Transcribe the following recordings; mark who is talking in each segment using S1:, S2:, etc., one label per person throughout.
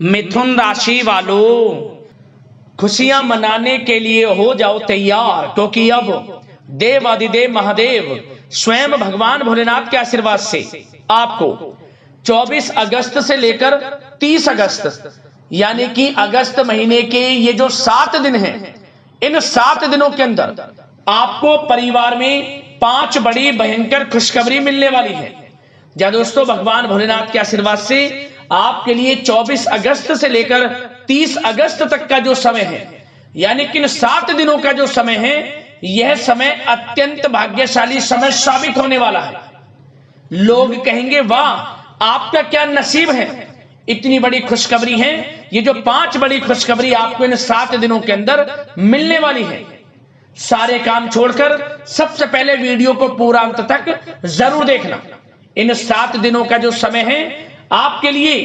S1: मिथुन राशि वालों, खुशियां मनाने के लिए हो जाओ तैयार, क्योंकि अब देव आदिदेव महादेव स्वयं भगवान भोलेनाथ के आशीर्वाद से आपको 24 अगस्त से लेकर 30 अगस्त यानी कि अगस्त महीने के ये जो 7 दिन हैं, इन 7 दिनों के अंदर आपको परिवार में 5 बड़ी भयंकर खुशखबरी मिलने वाली है। या दोस्तों, भगवान भोलेनाथ के आशीर्वाद से आपके लिए 24 अगस्त से लेकर 30 अगस्त तक का जो समय है, यानी कि इन 7 दिनों का जो समय है, यह समय अत्यंत भाग्यशाली समय साबित होने वाला है। लोग कहेंगे वाह, आपका क्या नसीब है, इतनी बड़ी खुशखबरी है। ये जो 5 बड़ी खुशखबरी आपको इन 7 दिनों के अंदर मिलने वाली है, सारे काम छोड़कर सबसे पहले वीडियो को पूरा अंत तक जरूर देखना। इन 7 दिनों का जो समय है आपके लिए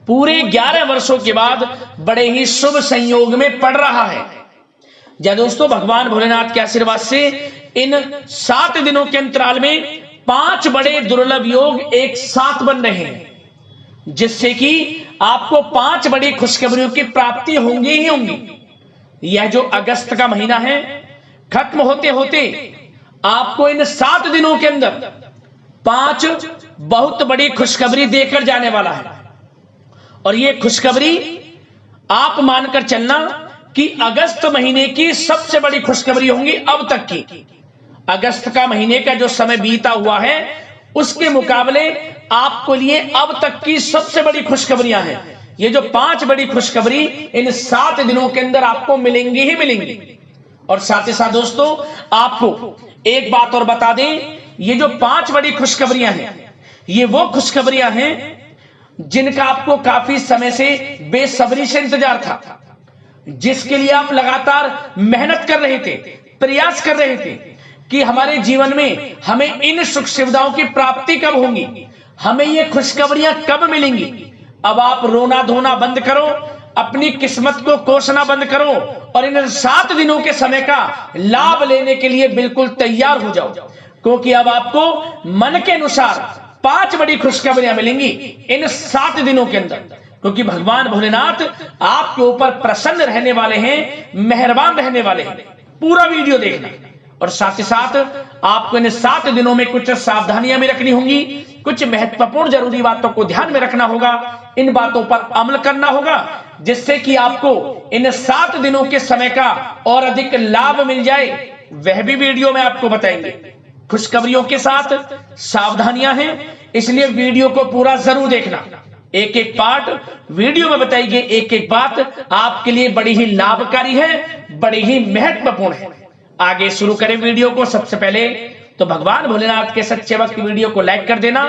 S1: पूरे 11 वर्षों के बाद बड़े ही शुभ संयोग में पड़ रहा है। या दोस्तों, भगवान भोलेनाथ के आशीर्वाद से इन 7 दिनों के अंतराल में 5 बड़े दुर्लभ योग एक साथ बन रहे हैं, जिससे कि आपको 5 बड़ी खुशखबरियों की प्राप्ति होंगी ही होंगी। यह जो अगस्त का महीना है, खत्म होते होते आपको इन 7 दिनों के अंदर 5 बहुत बड़ी खुशखबरी देकर जाने वाला है। और यह खुशखबरी आप मानकर चलना कि अगस्त महीने की सबसे बड़ी खुशखबरी होंगी अब तक की। अगस्त का महीने का जो समय बीता हुआ है, उसके मुकाबले आपको लिए अब तक की सबसे बड़ी खुशखबरियां हैं। ये जो 5 बड़ी खुशखबरी इन 7 दिनों के अंदर आपको मिलेंगी ही मिलेंगी। और साथ ही साथ दोस्तों, आपको एक बात और बता दें, ये जो 5 बड़ी खुशखबरियां हैं, ये वो खुशखबरियां हैं जिनका आपको काफी समय से बेसब्री से इंतजार था, जिसके लिए आप लगातार मेहनत कर रहे थे, प्रयास कर रहे थे कि हमारे जीवन में हमें इन सुख सुविधाओं की प्राप्ति कब होगी, हमें ये खुशखबरियां कब मिलेंगी। अब आप रोना धोना बंद करो, अपनी किस्मत को कोसना बंद करो और इन 7 दिनों के समय का लाभ लेने के लिए बिल्कुल तैयार हो जाओ, क्योंकि अब आपको मन के अनुसार 5 बड़ी खुशखबरियां मिलेंगी इन 7 दिनों के अंदर, क्योंकि भगवान भोलेनाथ आपके ऊपर प्रसन्न रहने वाले हैं, मेहरबान रहने वाले हैं। पूरा वीडियो देखना। और साथ ही साथ आपको इन 7 दिनों में कुछ सावधानियां भी रखनी होंगी, कुछ महत्वपूर्ण जरूरी बातों को ध्यान में रखना होगा, इन बातों पर अमल करना होगा, जिससे कि आपको इन 7 दिनों के समय का और अधिक लाभ मिल जाए। वह भी वीडियो में आपको बताएंगे। खुशखबरियों के साथ सावधानियां हैं, इसलिए वीडियो को पूरा जरूर देखना। एक एक पार्ट वीडियो में बताई गई एक एक बात आपके लिए बड़ी ही लाभकारी है, बड़ी ही महत्वपूर्ण है। आगे शुरू करें वीडियो को। सबसे पहले तो भगवान भोलेनाथ के सच्चे भक्त वीडियो को लाइक कर देना,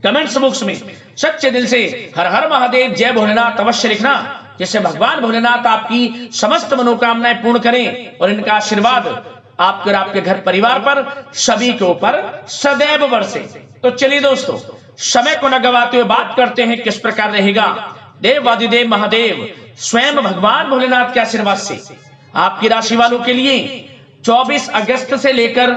S1: कमेंट्स बॉक्स में सच्चे दिल से हर हर महादेव जय भोलेनाथ अवश्य लिखना, जिससे भगवान भोलेनाथ आपकी समस्त मनोकामनाएं पूर्ण करें और इनका आशीर्वाद आपके और आपके घर परिवार पर सभी के ऊपर सदैव बरसे। तो चलिए दोस्तों, समय को न गवाते हुए बात करते हैं किस प्रकार रहेगा देवादिदेव महादेव स्वयं भगवान भोलेनाथ के आशीर्वाद से आपकी राशि वालों के लिए 24 अगस्त से लेकर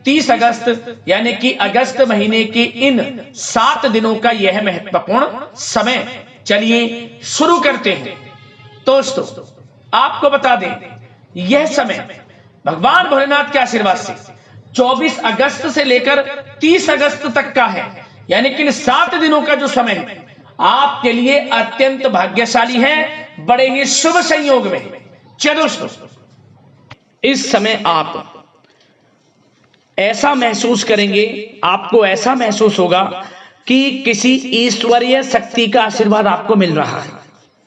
S1: 30 अगस्त यानी कि अगस्त महीने के इन 7 दिनों का यह महत्वपूर्ण समय। चलिए शुरू करते हैं। दोस्तों, आपको बता दें, यह समय भगवान भोलेनाथ के आशीर्वाद से 24 अगस्त से लेकर 30 अगस्त तक का है, यानी कि इन 7 दिनों का जो समय है आपके लिए अत्यंत भाग्यशाली है, बड़े ही शुभ संयोग में। चलो दोस्तों, इस समय आप ऐसा महसूस करेंगे, आपको ऐसा महसूस होगा कि किसी ईश्वरीय शक्ति का आशीर्वाद आपको मिल रहा है।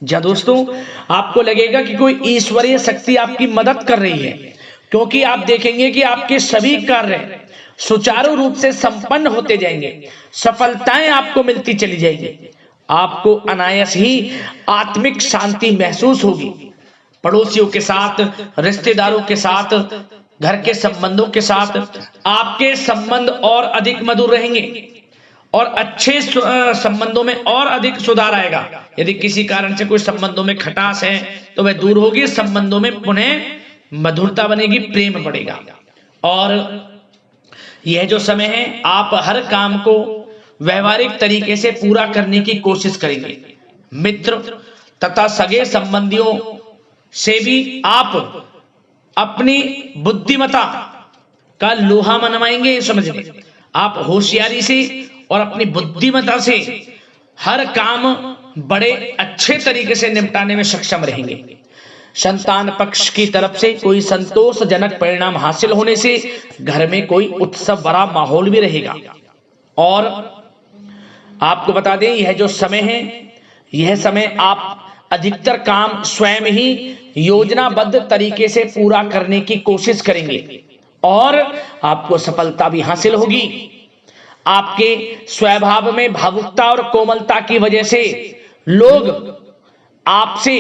S1: या दोस्तों, आपको लगेगा कि कोई ईश्वरीय शक्ति आपकी मदद कर रही है, क्योंकि आप देखेंगे कि आपके सभी कार्य सुचारू रूप से संपन्न होते जाएंगे, सफलताएं आपको मिलती चली जाएगी, आपको अनायास ही आत्मिक शांति महसूस होगी। पड़ोसियों के साथ, रिश्तेदारों के साथ, घर के संबंधों के साथ आपके संबंध और अधिक मधुर रहेंगे और अच्छे संबंधों में और अधिक सुधार आएगा। यदि किसी कारण से कोई संबंधों में खटास है तो वह दूर होगी, संबंधों में पुनः मधुरता बनेगी, प्रेम बढ़ेगा। और यह जो समय है, आप हर काम को व्यवहारिक तरीके से पूरा करने की कोशिश करेंगे। मित्र तथा सगे संबंधियों से भी आप अपनी बुद्धिमता का लोहा मनवाएंगे। समझ लें, आप होशियारी से और अपनी बुद्धिमता से हर काम बड़े अच्छे तरीके से निपटाने में सक्षम रहेंगे। संतान पक्ष की तरफ से कोई संतोषजनक परिणाम हासिल होने से घर में कोई उत्सव भरा माहौल भी रहेगा। और आपको बता दें, यह जो समय है, यह समय आप अधिकतर काम स्वयं ही योजनाबद्ध तरीके से पूरा करने की कोशिश करेंगे और आपको सफलता भी हासिल होगी। आपके स्वभाव में भावुकता और कोमलता की वजह से लोग आपसे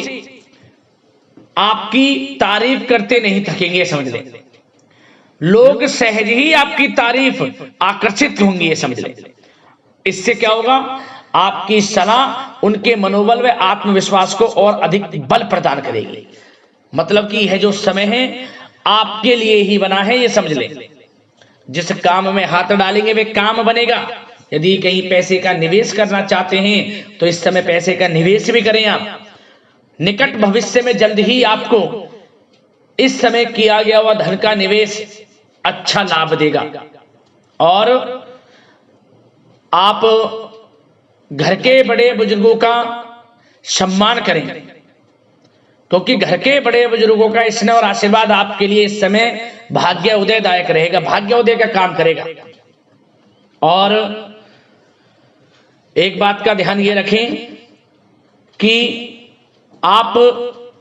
S1: आपकी तारीफ करते नहीं थकेंगे। समझ लें, लोग सहज ही आपकी तारीफ आकर्षित होंगी। ये समझ लें, इससे क्या होगा, आपकी सलाह उनके मनोबल व आत्मविश्वास को और अधिक बल प्रदान करेगी। मतलब कि यह जो समय है आपके लिए ही बना है, ये समझ लें। जिस काम में हाथ डालेंगे वे काम बनेगा। यदि कहीं पैसे का निवेश करना चाहते हैं तो इस समय पैसे का निवेश भी करें आप। निकट भविष्य में जल्द ही आपको इस समय किया गया हुआ धन का निवेश अच्छा लाभ देगा। और आप घर के बड़े बुजुर्गों का सम्मान करें, क्योंकि घर के बड़े बुजुर्गों का स्नेह और आशीर्वाद आपके लिए इस समय भाग्य उदयदायक रहेगा, भाग्य उदय का काम करेगा। और एक बात का ध्यान ये रखें कि आप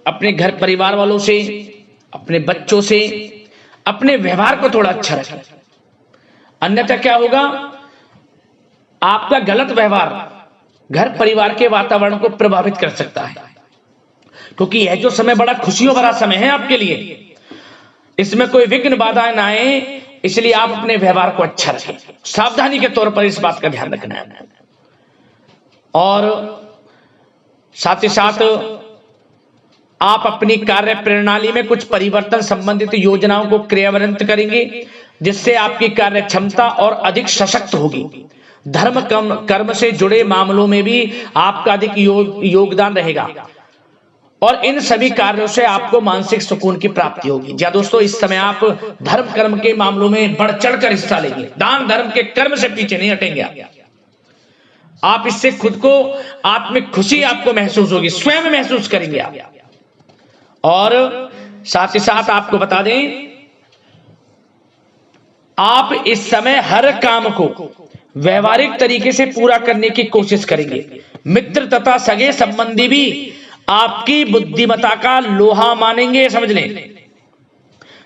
S1: अपने घर परिवार वालों से, अपने बच्चों से अपने व्यवहार को थोड़ा अच्छा रखें। अन्यथा क्या होगा, आपका गलत व्यवहार घर परिवार के वातावरण को प्रभावित कर सकता है। क्योंकि यह जो समय बड़ा खुशियों भरा समय है आपके लिए, इसमें कोई विघ्न बाधा ना आए, इसलिए आप अपने व्यवहार को अच्छा रखें। सावधानी के तौर पर इस बात का ध्यान रखना है। और साथ ही साथ आप अपनी कार्य प्रणाली में कुछ परिवर्तन संबंधित योजनाओं को क्रियान्वित करेंगे, जिससे आपकी कार्य क्षमता और अधिक सशक्त होगी। धर्म कर्म से जुड़े मामलों में भी आपका अधिक योगदान रहेगा और इन सभी कार्यों से आपको मानसिक सुकून की प्राप्ति होगी। जी दोस्तों, इस समय आप धर्म कर्म के मामलों में बढ़ चढ़कर हिस्सा लेंगे। दान धर्म के कर्म से पीछे नहीं हटेंगे आप। इससे खुद को आत्मिक खुशी आपको महसूस होगी, स्वयं महसूस करेंगे आप। और साथ ही साथ आपको बता दें, आप इस समय हर काम को व्यवहारिक तरीके से पूरा करने की कोशिश करेंगे। मित्र तथा सगे संबंधी भी आपकी बुद्धिमत्ता का लोहा मानेंगे। समझ लें,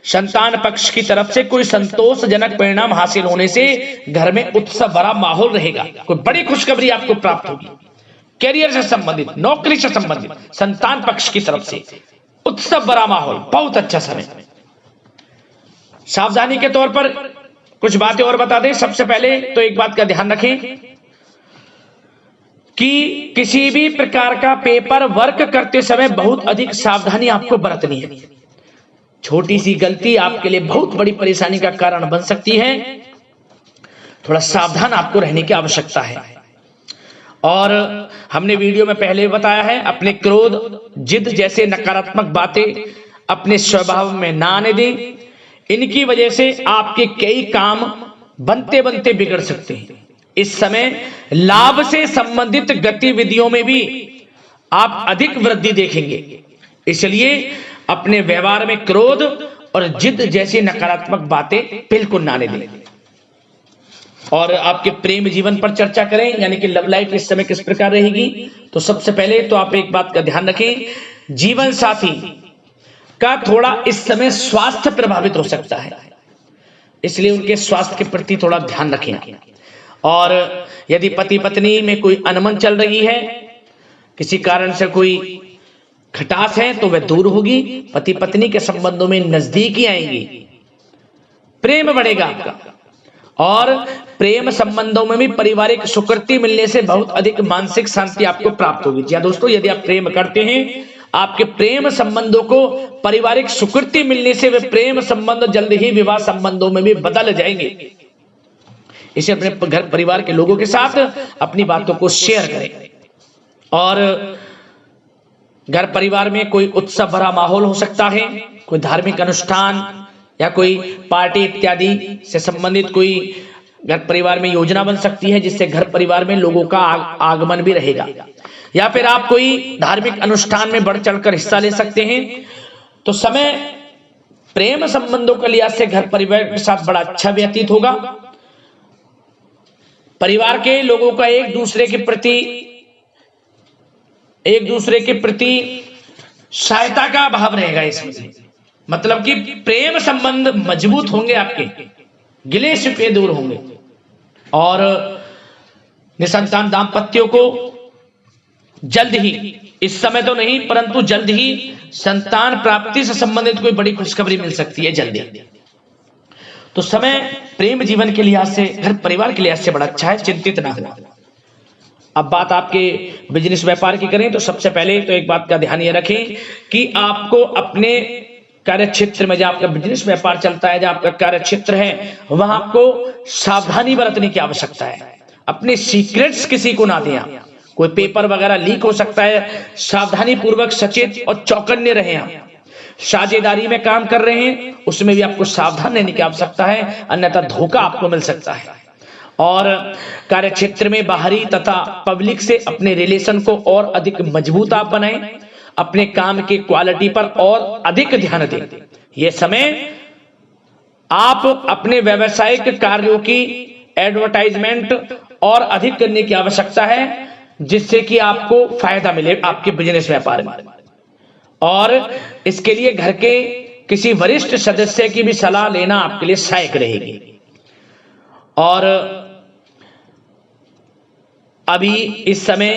S1: संतान पक्ष की तरफ से कोई संतोषजनक परिणाम हासिल होने से घर में उत्सव भरा माहौल रहेगा। कोई बड़ी खुशखबरी आपको प्राप्त होगी। कैरियर से संबंधित, नौकरी से संबंधित, संतान पक्ष की तरफ से उत्सव भरा माहौल, बहुत अच्छा समय। सावधानी के तौर पर कुछ बातें और बता दें। सबसे पहले तो एक बात का ध्यान रखें कि किसी भी प्रकार का पेपर वर्क करते समय बहुत अधिक सावधानी आपको बरतनी है। छोटी सी गलती आपके लिए बहुत बड़ी परेशानी का कारण बन सकती है। थोड़ा सावधान आपको रहने की आवश्यकता है। और हमने वीडियो में पहले बताया है, अपने क्रोध, जिद जैसे नकारात्मक बातें अपने स्वभाव में ना आने दें। इनकी वजह से आपके कई काम बनते बनते बिगड़ सकते हैं। इस समय लाभ से संबंधित गतिविधियों में भी आप अधिक वृद्धि देखेंगे। इसलिए अपने व्यवहार में क्रोध और जिद जैसी नकारात्मक बातें बिल्कुल ना आने दें। और आपके प्रेम जीवन पर चर्चा करें, यानी कि लव लाइफ इस समय किस प्रकार रहेगी। तो सबसे पहले तो आप एक बात का ध्यान रखें, जीवन साथी का थोड़ा इस समय स्वास्थ्य प्रभावित हो सकता है, इसलिए उनके स्वास्थ्य के प्रति थोड़ा ध्यान रखें। और यदि पति पत्नी में कोई अनबन चल रही है, किसी कारण से कोई खटास है, तो वह दूर होगी। पति पत्नी के संबंधों में नजदीकी आएंगी, प्रेम बढ़ेगा आपका। और प्रेम संबंधों में भी पारिवारिक स्वीकृति मिलने से बहुत अधिक मानसिक शांति आपको प्राप्त होगी। जी दोस्तों, यदि आप प्रेम करते हैं, आपके प्रेम संबंधों को पारिवारिक स्वीकृति मिलने से वे प्रेम संबंध जल्द ही विवाह संबंधों में भी बदल जाएंगे। इसे अपने घर परिवार के लोगों के साथ अपनी बातों को शेयर करें। और घर परिवार में कोई उत्सव भरा माहौल हो सकता है, कोई धार्मिक अनुष्ठान या कोई पार्टी इत्यादि से संबंधित कोई घर परिवार में योजना बन सकती है, जिससे घर परिवार में लोगों का आगमन भी रहेगा। या फिर आप कोई धार्मिक अनुष्ठान में बढ़ चढ़कर हिस्सा ले सकते हैं। तो समय प्रेम संबंधों के लिहाज से घर परिवार के साथ बड़ा अच्छा व्यतीत होगा। परिवार के लोगों का एक दूसरे के प्रति सहायता का भाव रहेगा इसमें, मतलब कि प्रेम संबंध मजबूत होंगे, आपके गिले शिकवे दूर होंगे और निसंतान दाम्पत्यों को जल्द ही, इस समय तो नहीं परंतु जल्द ही संतान प्राप्ति से संबंधित कोई बड़ी खुशखबरी मिल सकती है जल्दी। तो समय प्रेम जीवन के लिहाज से, घर परिवार के लिहाज से बड़ा अच्छा है, चिंतित ना हो। अब बात आपके बिजनेस व्यापार की करें तो सबसे पहले तो एक बात का ध्यान ये रखें कि आपको अपने कार्य क्षेत्र में, जहां आपका बिजनेस व्यापार चलता है, जहां आपका कार्य क्षेत्र है, वहां आपको सावधानी बरतने की आवश्यकता है। अपने सीक्रेट्स किसी को ना दें। कोई पेपर वगैरह लीक हो सकता है, सावधानी पूर्वक सचेत और चौकन्ने रहें। आप साझेदारी में काम कर रहे हैं, उसमें भी आपको सावधान रहने की आवश्यकता है, अन्यथा धोखा आपको मिल सकता है। और कार्य क्षेत्र में बाहरी तथा पब्लिक से अपने रिलेशन को और अधिक मजबूत आप बनाएं। अपने काम की क्वालिटी पर और अधिक ध्यान दें। यह समय आप अपने व्यावसायिक कार्यों की एडवर्टाइजमेंट और अधिक करने की आवश्यकता है, जिससे कि आपको फायदा मिले आपके बिजनेस व्यापार में। और इसके लिए घर के किसी वरिष्ठ सदस्य की भी सलाह लेना आपके लिए सहायक रहेगी। और अभी इस समय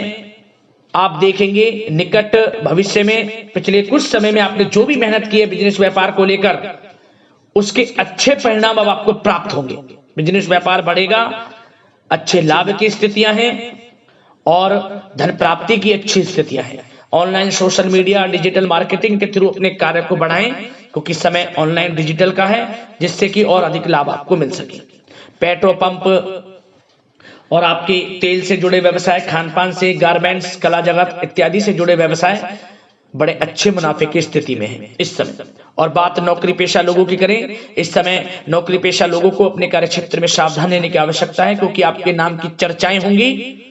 S1: आप देखेंगे निकट भविष्य में, पिछले कुछ समय में आपने जो भी मेहनत की है बिजनेस व्यापार को लेकर, उसके अच्छे परिणाम अब आपको प्राप्त होंगे। बिजनेस व्यापार बढ़ेगा, अच्छे लाभ की स्थितियां हैं और धन प्राप्ति की अच्छी स्थितियां हैं। Online social media digital marketing के थ्रू अपने कार्य को बढ़ाएं, क्योंकि समय ऑनलाइन डिजिटल का है, जिससे कि और अधिक लाभ आपको मिल सके। पेट्रोल पंप और आपके तेल से जुड़े व्यवसाय, खान पान से, गारमेंट्स, कला जगत इत्यादि से जुड़े व्यवसाय बड़े अच्छे मुनाफे की स्थिति में है इस समय। और बात नौकरी पेशा लोगों की करें, इस समय नौकरी पेशा लोगों को अपने कार्य क्षेत्र में सावधान रहने की आवश्यकता है, क्योंकि आपके नाम की चर्चाएं होंगी।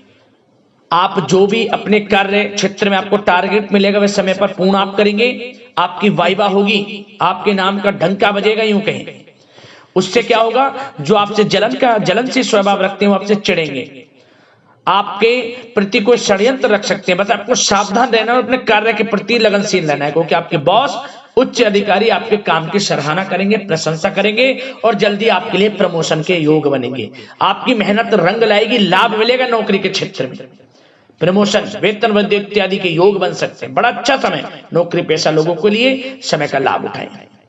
S1: आप जो भी अपने कार्य क्षेत्र में आपको टारगेट मिलेगा वह समय पर पूर्ण आप करेंगे। आपकी वाइवा होगी, आपके नाम का डंका बजेगा, यूं कहें। उससे क्या होगा, जो आपसे जलनशील स्वभाव रखते हैं वो आपसे चिढ़ेंगे, आपके प्रति कोई षड्यंत्र रख सकते हैं। बस आपको सावधान रहना और अपने कार्य के प्रति लगनशील रहना है, क्योंकि आपके बॉस, उच्च अधिकारी आपके काम की सराहना करेंगे, प्रशंसा करेंगे और जल्दी आपके लिए प्रमोशन के योग बनेंगे। आपकी मेहनत रंग लाएगी, लाभ मिलेगा नौकरी के क्षेत्र में, प्रमोशन, वेतन वृद्धि इत्यादि के योग बन सकते हैं। बड़ा अच्छा समय नौकरी पेशा लोगों के लिए, समय का लाभ उठाएं।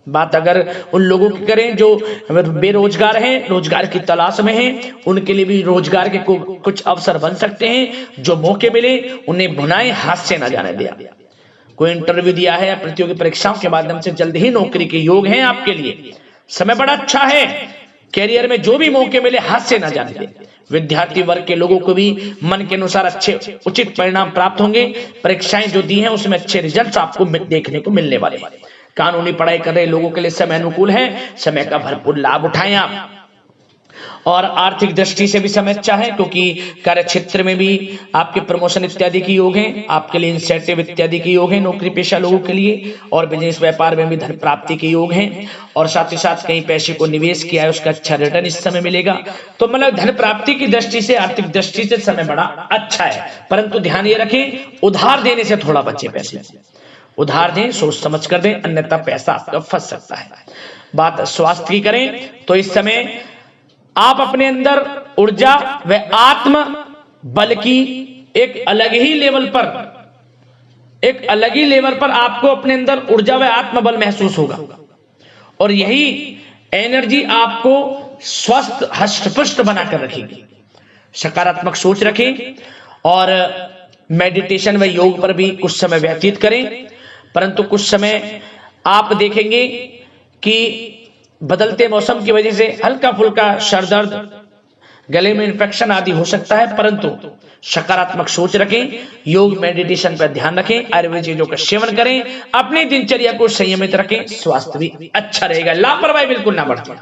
S1: बात अगर उन लोगों की करें जो बेरोजगार हैं, रोजगार की तलाश में हैं, उनके लिए भी रोजगार के कुछ अवसर बन सकते हैं। जो मौके मिले उन्हें भुनाएं, हाथ से ना जाने दिया। कोई इंटरव्यू दिया है या प्रतियोगी परीक्षाओं के माध्यम से जल्द ही नौकरी के योग हैं आपके लिए। समय बड़ा अच्छा है, कैरियर में जो भी मौके मिले हाथ से ना जाने दें। विद्यार्थी वर्ग के लोगों को भी मन के अनुसार अच्छे उचित परिणाम प्राप्त होंगे। परीक्षाएं जो दी हैं उसमें अच्छे रिजल्ट आपको देखने को मिलने वाले हैं। कानूनी पढ़ाई कर रहे लोगों के लिए समय अनुकूल है, समय का भरपूर लाभ उठाएं आप। और आर्थिक दृष्टि से भी समय अच्छा है, क्योंकि कार्य क्षेत्र में भी आपके प्रमोशन इत्यादि के योग हैं, आपके लिए इंसेंटिव इत्यादि के योग हैं नौकरी पेशा लोगों के लिए। और बिजनेस व्यापार में भी धन प्राप्ति के योग हैं, और साथ ही साथ कहीं पैसे को निवेश किया है उसका अच्छा रिटर्न इस समय मिलेगा। तो मतलब धन प्राप्ति की दृष्टि से, आर्थिक दृष्टि से समय बड़ा अच्छा है। परंतु ध्यान ये रखें, उधार देने से थोड़ा बचे। पैसे उधार दें, सोच समझ कर दें, अन्यथा पैसा आपका फंस सकता है। बात स्वास्थ्य की करें तो इस समय आप अपने अंदर ऊर्जा व आत्म बल की एक अलग ही लेवल पर आपको अपने अंदर ऊर्जा व आत्म बल महसूस होगा। और यही एनर्जी आपको स्वस्थ हष्ट-पुष्ट बनाकर रखेगी। सकारात्मक सोच रखें और मेडिटेशन व योग पर भी कुछ समय व्यतीत करें। परंतु कुछ समय आप देखेंगे कि बदलते मौसम की वजह से हल्का फुल्का सर दर्द, गले में इन्फेक्शन आदि हो सकता है, परंतु सकारात्मक सोच रखें, योग मेडिटेशन पर ध्यान रखें, आयुर्वेद चीजों का सेवन करें, अपनी दिनचर्या को संयमित रखें, स्वास्थ्य भी अच्छा रहेगा, लापरवाही बिल्कुल ना बरतें।